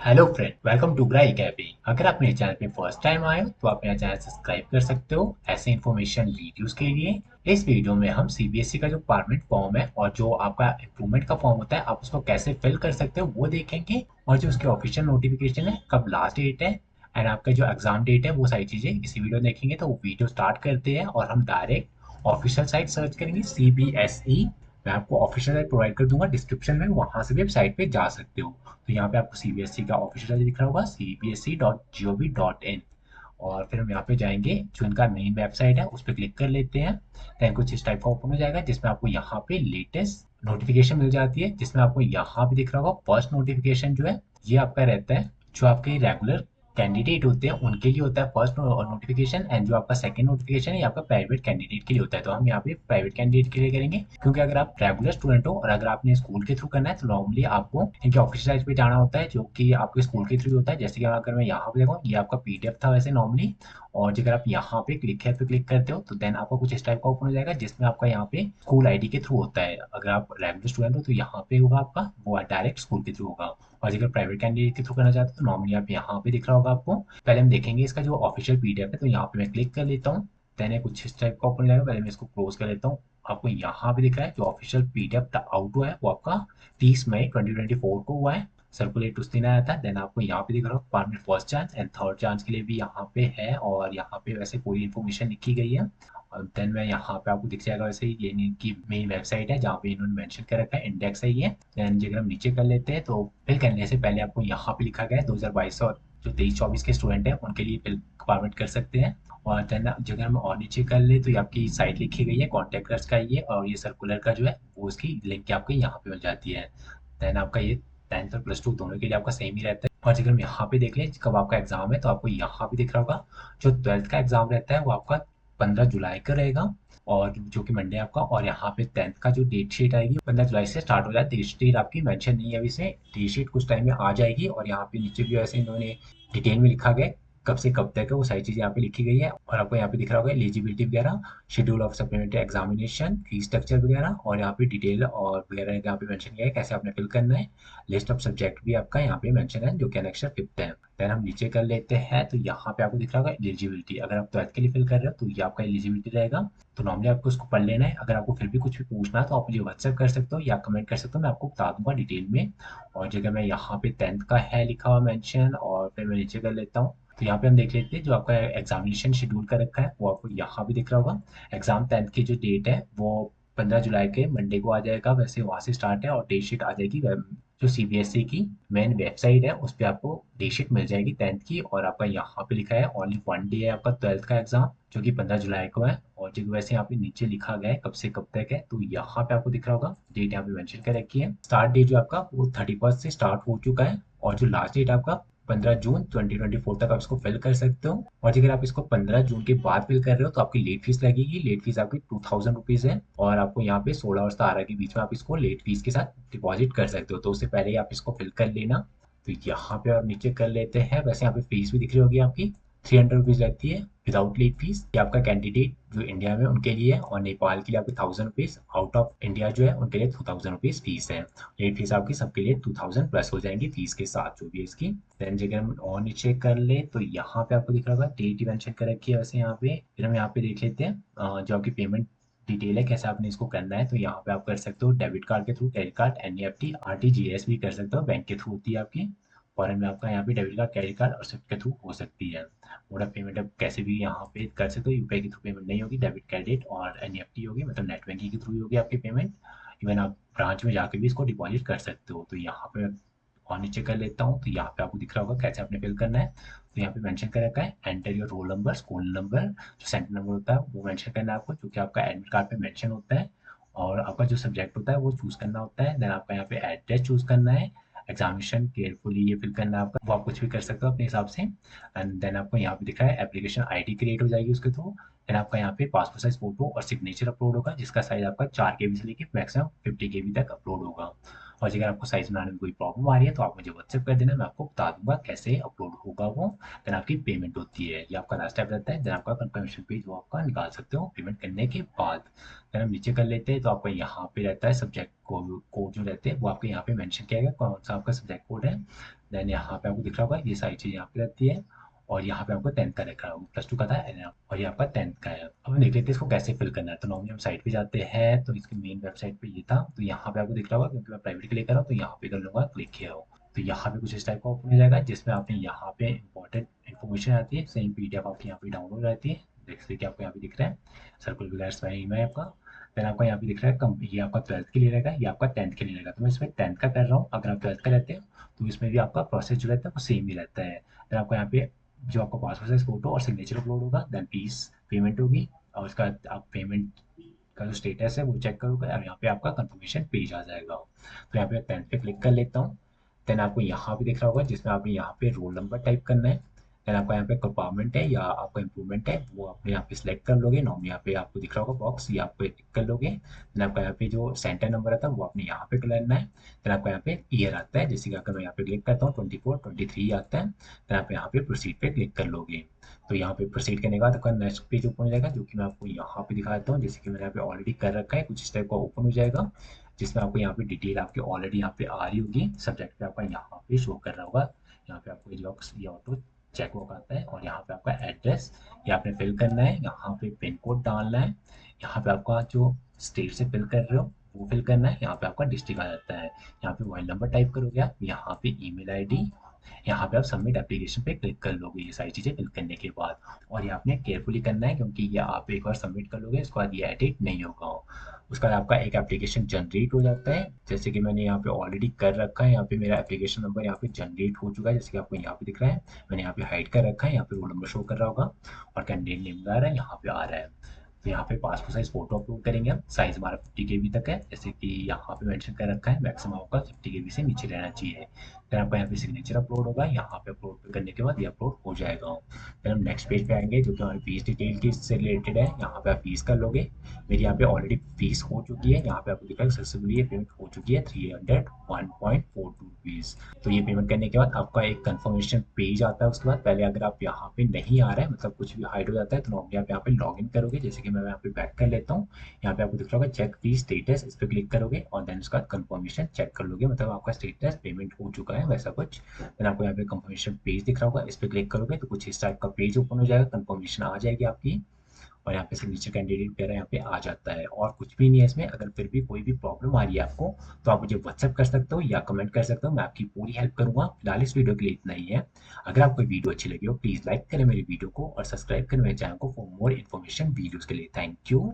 Hello friend, welcome to Gry cafe. अगर आप मेरे चैनल पे फर्स्ट टाइम आए हो तो आप मेरा चैनल सब्सक्राइब कर सकते हो ऐसे इन्फॉर्मेशन वीडियोस के लिए। इस वीडियो में हम सीबीएसई का जो पार्टमेंट फॉर्म है और जो आपका इम्प्रूवमेंट का फॉर्म होता है आप उसको कैसे फिल कर सकते हो वो देखेंगे, और जो उसकी ऑफिशियल नोटिफिकेशन है, कब लास्ट डेट है एंड आपका जो एग्जाम डेट है, वो सारी चीजें इसी वीडियो में देखेंगे। तो वीडियो स्टार्ट करते हैं और हम डायरेक्ट ऑफिशियल साइट सर्च करेंगे सीबीएसई। मैं आपको ऑफिशियल साइट प्रोवाइड कर दूंगा डिस्क्रिप्शन में, वहां से भी आप साइट पे जा सकते हो। तो यहाँ पे आपको सीबीएसई का ऑफिशियल दिख रहा होगा cbse.gov.in। और फिर हम यहाँ पे जाएंगे, जो इनका मेन वेबसाइट है उस पर क्लिक कर लेते हैं। देन कुछ इस टाइप का ओपन हो जाएगा जिसमें आपको यहाँ पे लेटेस्ट नोटिफिकेशन मिल जाती है, जिसमें आपको यहाँ पे दिख रहा होगा फर्स्ट नोटिफिकेशन जो है ये आपका रहता है, जो आपके रेगुलर कैंडिडेट होते हैं उनके लिए होता है फर्स्ट नोटिफिकेशन, एंड जो आपका सेकंड नोटिफिकेशन है ये आपका प्राइवेट कैंडिडेट के लिए होता है। तो हम यहाँ पे प्राइवेट कैंडिडेट के लिए करेंगे, क्योंकि अगर आप रेगुलर स्टूडेंट हो और अगर आपने स्कूल के थ्रू करना है तो नॉर्मली आपको इनके ऑफिशियल साइट पे जाना होता है, जो कि आपके स्कूल के थ्रू होता है। जैसे कि अगर मैं यहाँ पे देखूँ, ये आपका पीडीएफ था वैसे नॉर्मली, और अगर आप यहाँ पे क्लिक है पे क्लिक करते हो तो देन आपको कुछ इस टाइप का ओपन हो जाएगा जिसमें आपका यहाँ पे स्कूल आईडी के थ्रू होता है। अगर आप रेगुलर स्टूडेंट हो तो यहाँ पे होगा आपका, वो डायरेक्ट स्कूल के थ्रू होगा। और अगर प्राइवेट कैंडिडेट के थ्रू करना चाहते हो तो नॉर्मली आप यहाँ पे दिख रहा होगा आपको। पहले हम देखेंगे इसका जो ऑफिशियल पीडीएफ है, तो यहाँ पे मैं क्लिक कर लेता हूँ। देन कुछ इस टाइप का ओपन हो जाएगा, पहले मैं इसको क्लोज कर लेता हूँ। आपको यहाँ पे दिख रहा है जो ऑफिशियल पीडीएफ आउट हुआ है वो आपका 30 मई 2024 को हुआ है, सर्कुलेट उस दिन आया था। देन आपको यहाँ पे दिख रहा होगा पार्टमेंट first chance and third chance के लिए भी यहाँ पे है, और यहाँ पे वैसे पूरी इन्फॉर्मेशन लिखी गई है। और देन मैं यहाँ पे आपको दिख जाएगा वैसे ही, ये इनकी मेन वेबसाइट है जहाँ पे इन्होंने मेंशन कर रखा है, इंडेक्स है ये। देन अगर हम नीचे कर लेते हैं तो फिल करने से पहले आपको यहाँ पे लिखा गया है 2022 और जो 23-24 के स्टूडेंट हैं उनके लिए फिल फॉर्मेट कर सकते हैं। और देन अगर हम और नीचे कर ले तो ये आपकी साइट लिखी गई है, कॉन्टैक्ट अस का ये, और ये सर्कुलर का जो है वो उसकी लिंक आपको यहाँ पे मिल जाती है। देन आपका ये 10th और +2 दोनों के लिए आपका सेम ही रहता है। और अगर हम यहाँ पे देख लें कब आपका एग्जाम है, तो आपको यहाँ पे दिख रहा होगा जो 12th का एग्जाम रहता है वो आपका 15 जुलाई का रहेगा, और जो कि मंडे आपका। और यहाँ पे 10th का जो डेट शीट आएगी 15 जुलाई से स्टार्ट हो जाए। डेट शीट आपकी मेंशन नहीं है अभी से, डेट शीट कुछ टाइम में आ जाएगी। और यहाँ पे नीचे भी ऐसे इन्होंने डिटेल में लिखा गया है कब से कब तक है, वो सारी चीज़ें यहाँ पे लिखी गई है। और आपको यहाँ पे दिख रहा होगा एलिजिबिलिटी वगैरह, schedule of supplementary examination, fee structure वगैरह, और यहाँ पे डिटेल और वगैरह यहाँ पे मेंशन किया है कैसे आपने फिल करना है। लिस्ट ऑफ सब्जेक्ट भी आपका यहाँ पे मेंशन है जो कि एनेक्सर 5th है। देन हम नीचे कर लेते हैं तो यहाँ पे आपको दिख रहा होगा एलिजिबिलिटी। अगर आप 12th के लिए फिल कर रहे हो तो ये आपका एलिजिबिलिटी रहेगा। तो नॉर्मली आपको उसको पढ़ लेना है। अगर आपको फिर भी कुछ भी पूछना है तो आप मुझे व्हाट्सएप कर सकते हो या कमेंट कर सकते हो, मैं आपको बता दूंगा डिटेल में। और जगह मैं यहाँ पे 10th का है लिखा हुआ मेंशन, और फिर मैं नीचे कर लेता हूँ। तो यहाँ पे हम देख लेते हैं जो आपका एग्जामिनेशन शेड्यूल कर रखा है वो आपको यहाँ भी दिख रहा होगा। एग्जाम 10th की जो डेट है वो 15 जुलाई के मंडे को आ जाएगा, वैसे वहाँ से स्टार्ट है। और डेट शीट आ जाएगी जो सीबीएसई की मेन वेबसाइट है उस पर आपको डेट शीट मिल जाएगी 10th की। और आपका यहाँ पे लिखा है ओनली 1 डे है आपका 12th का एग्जाम, जो कि 15 जुलाई को है। और जो वैसे यहाँ पे नीचे लिखा गया है कब से कब तक है, तो यहाँ पे आपको दिख रहा होगा डेट यहाँ पे मेंशन कर रखी है। स्टार्ट डेट जो आपका वो 31 से स्टार्ट हो चुका है, और जो लास्ट डेट आपका 15 जून 2024 तक आप इसको फिल कर सकते हो। और अगर आप इसको 15 जून के बाद फिल कर रहे हो तो आपकी लेट फीस लगेगी। लेट फीस आपकी 2000 रुपीज़ है, और आपको यहाँ पे 16 और 17 के बीच में आप इसको लेट फीस के साथ डिपॉजिट कर सकते हो। तो उससे पहले ही आप इसको फिल कर लेना। तो यहाँ पे और नीचे कर लेते हैं, वैसे यहाँ पे फीस भी दिख रही होगी आपकी 300 रुपीज़ लगती है विदाउट लेट फीस। ये आपका कैंडिडेट जो इंडिया में उनके लिए, और नेपाल के लिए आपकी 1000 रुपीज़, आउट ऑफ इंडिया जो है उनके लिए 2000 रुपीज़ फीस है। लेट फीस आपकी सबके लिए 2000 प्लस हो जाएंगी फीस के साथ जो भी है इसकी। देन अगर हम और नीचे कर ले तो यहाँ पे आपको दिख रहा होगा डेट ही मेंशन कर रखी है वैसे यहाँ पे। फिर हम यहाँ पे देख लेते हैं जो आपकी पेमेंट डिटेल है कैसे आपने इसको करना है। तो यहाँ पे आप कर सकते हो डेबिट कार्ड के through, credit card, NEFT, RTGS भी कर सकते हो, बैंक के थ्रू होती है आपकी। फॉरेन में आपका यहाँ पे डेबिट कार्ड, क्रेडिट कार्ड और स्विफ्ट के थ्रू हो सकती है। मोड ऑफ पेमेंट आप कैसे भी यहाँ पे कर सकते हो, यूपीआई के थ्रू पेमेंट नहीं होगी, डेबिट क्रेडिट और एनईएफटी होगी, मतलब नेट बैंकिंग के थ्रू ही होगी आपकी पेमेंट। इवन आप ब्रांच में जाके भी इसको डिपॉजिट कर सकते हो। तो यहाँ पे और नीचे कर लेता हूँ तो यहाँ पे आपको दिख रहा होगा कैसे आपने फिल करना है। तो यहाँ पे मेंशन कर रखा है enter your roll number, school number, जो सेंटर नंबर होता है वो मेंशन करना है आपको, जो कि आपका एडमिट कार्ड पे मेंशन होता है। और आपका जो सब्जेक्ट होता है वो चूज करना होता है। देन आपका यहाँ पे एड्रेस चूज करना है। एग्जामिनेशन केयरफुली ये फिल करना है आपका, वो आप कुछ भी कर सकते हो अपने हिसाब से। एंड देन आपको यहाँ पे दिख रहा है एप्लीकेशन आईडी क्रिएट हो जाएगी उसके थ्रू। देन आपका यहाँ पे पासपोर्ट साइज फोटो और सिग्नेचर अपलोड होगा, जिसका साइज आपका 4 KB से लेकर मैक्सिमम 50 KB तक अपलोड होगा। और अगर आपको साइज बनाने में कोई प्रॉब्लम आ रही है तो आप मुझे व्हाट्सएप कर देना, मैं आपको बता दूंगा कैसे अपलोड होगा वो। देन आपकी पेमेंट होती है, ये आपका लास्ट स्टेप रहता है। देन आपका कंफर्मेशन पेज वो आपका निकाल सकते हो पेमेंट करने के बाद। देन हम नीचे कर लेते हैं तो आपका यहाँ पे रहता है सब्जेक्ट कोड जो रहते हैं वो आपके यहाँ पे मेंशन किया गया कौन सा आपका सब्जेक्ट कोड है। देन यहाँ पे आपको दिख रहा होगा ये सारी चीज़ यहाँ पे रहती है, और यहाँ पे आपको 10th का दिख रहा होगा, +2 का था और ये आपका 10th का है। अब हम देख लेते हैं इसको कैसे फिल करना है। तो नॉर्मली हम साइट पे जाते हैं, तो इसकी मेन वेबसाइट पे ये था, तो यहाँ पे आपको दिख रहा होगा, क्योंकि मैं प्राइवेट के लिए कर रहा हूँ तो यहाँ पे कर लूँगा क्लिक हियर। तो यहाँ पे कुछ इस टाइप का ओपन हो जाएगा, जिसमें आपने यहाँ पे इंपॉर्टेंट इन्फॉर्मेशन आती है, सेम पीडीएफ आपकी यहाँ पे डाउनलोड रहती है, जैसे कि आपको यहाँ पे दिख रहा है सर्कुलर में आपका। देन आपका यहाँ पे दिख रहा है ये आपका 12th के लिए रहेगा, ये आपका 10th के लिए रहेगा। तो मैं इसमें 10th का कर रहा हूँ, अगर आप 12th का रहते हो तो इसमें भी आपका प्रोसेस जो रहता है वो सेम ही रहता है। देन आपको यहाँ पे जो आपका पासपोर्ट साइज फोटो और सिग्नेचर अपलोड होगा, देन फीस पेमेंट होगी, और उसका आप पेमेंट का जो स्टेटस है वो चेक करोगे, और यहाँ पे आपका कंफर्मेशन पेज आ जाएगा। तो यहाँ पे 10th पे क्लिक कर लेता हूँ। देन आपको यहाँ पे दिख रहा होगा, जिसमें आपने यहाँ पे रोल नंबर टाइप करना है। देन आपका यहाँ पे कंपार्टमेंट है या आपका इम्प्रूवमेंट है, वो आपने यहाँ पे सिलेक्ट कर लोगे। नॉर्मली यहाँ पे आपको दिख रहा होगा बॉक्स, ये आपको टिक कर लोगे। देन आपका यहाँ पे जो सेंटर नंबर आता है वो आपने यहाँ पे करना है। देन आपका यहाँ पे ईयर आता है, जैसे कि अगर मैं यहाँ पे क्लिक करता हूँ 24 23 आता है। देन आप यहाँ पे प्रोसीड पे क्लिक कर लोगे। तो यहाँ पे प्रोसीड करने के बाद आपका नेक्स्ट पेज ओपन हो जाएगा, जो कि मैं आपको यहाँ पे दिखा देता हूँ। जैसे कि मैंने यहाँ पे ऑलरेडी कर रखा है, कुछ इस टाइप का ओपन हो जाएगा, जिसमें आपको यहाँ पे डिटेल आपके ऑलरेडी यहाँ पे आ रही होगी। सब्जेक्ट पे आपका यहाँ पे शो कर रहा होगा, यहाँ पे आपको लॉक्स या ऑटो चेक वर्क आता है, और यहाँ पे आपका एड्रेस ये आपने फिल करना है, यहाँ पे पिन कोड डालना है, यहाँ पे आपका जो स्टेट से फिल कर रहे हो वो फिल करना है, यहाँ पे आपका डिस्ट्रिक्ट आ जाता है, यहाँ पे मोबाइल नंबर टाइप करोगे आप, यहाँ पे ईमेल आईडी, यहाँ पे आप सबमिट एप्लीकेशन पे क्लिक कर लोगे ये सारी चीज़ें फिल करने के बाद। और ये आपने केयरफुली करना है, क्योंकि ये आप एक बार सबमिट कर लोगे उसके बाद ये एडिट नहीं होगा। उसका आपका एक एप्लीकेशन जनरेट हो जाता है, जैसे कि मैंने यहाँ पे ऑलरेडी कर रखा है। यहाँ पे मेरा एप्लीकेशन नंबर यहाँ पे जनरेट हो चुका है, जैसे कि आपको यहाँ पे दिख रहा है। मैंने यहाँ पे हाइड कर रखा है, यहाँ पे रोल नंबर शो कर रहा होगा, और कैंडिडेट नेम आ रहा है, यहाँ पे आ रहा है। तो यहाँ पे पासपोर्ट साइज फोटो अपलोड करेंगे हम, साइज हमारा 50 केबी तक है, जैसे कि यहाँ पे मेंशन कर रखा है, मैक्सिमम आपका 50 केबी से नीचे रहना चाहिए। फिर आपका यहाँ पे सिग्नेचर अपलोड होगा, यहाँ पे अपलोड करने के बाद ये अपलोड हो जाएगा। फिर हम नेक्स्ट पेज पे आएंगे, जो कि हमारी फीस डिटेल की से रिलेटेड है। यहाँ पे आप फीस कर लोगे, मेरी यहाँ पे ऑलरेडी फीस हो चुकी है, यहाँ पे आपको दिखा सक्सेसफुली ये पेमेंट हो चुकी है 301.42 रुपीज़। तो ये पेमेंट करने के बाद आपका एक कंफर्मेशन पेज आता है। उसके बाद पहले अगर आप यहाँ पे नहीं आ रहा है, मतलब कुछ भी हाइड हो जाता है, तो नॉर्मली आप यहाँ पे लॉग इन करोगे, जैसे कि मैं यहाँ पे बैक कर लेता हूँ। यहाँ पे आपको दिख रहा होगा चेक फीस स्टेटस, इस पर क्लिक करोगे और देन उसका कंफर्मेशन चेक कर लोगे, मतलब आपका स्टेटस पेमेंट हो चुका है वैसा कुछ। देन आपको यहाँ पे कंफर्मेशन पेज दिख रहा होगा, इस पर क्लिक करोगे तो कुछ इस टाइप का पेज ओपन हो जाएगा, कंफर्मेशन आ जाएगी आपकी, और यहाँ पे सिग्नेचर कैंडिडेट वगैरह यहाँ पे आ जाता है, और कुछ भी नहीं है इसमें। अगर फिर भी कोई भी प्रॉब्लम आ रही है आपको, तो आप मुझे व्हाट्सएप कर सकते हो या कमेंट कर सकते हो, मैं आपकी पूरी हेल्प करूंगा। फिलहाल इस वीडियो के लिए इतना ही है। अगर आपको वीडियो अच्छी लगी हो, प्लीज़ लाइक करें मेरी वीडियो को और सब्सक्राइब करें मेरे चैनल को फॉर मोर इन्फॉर्मेशन वीडियोज़ के लिए। Thank you.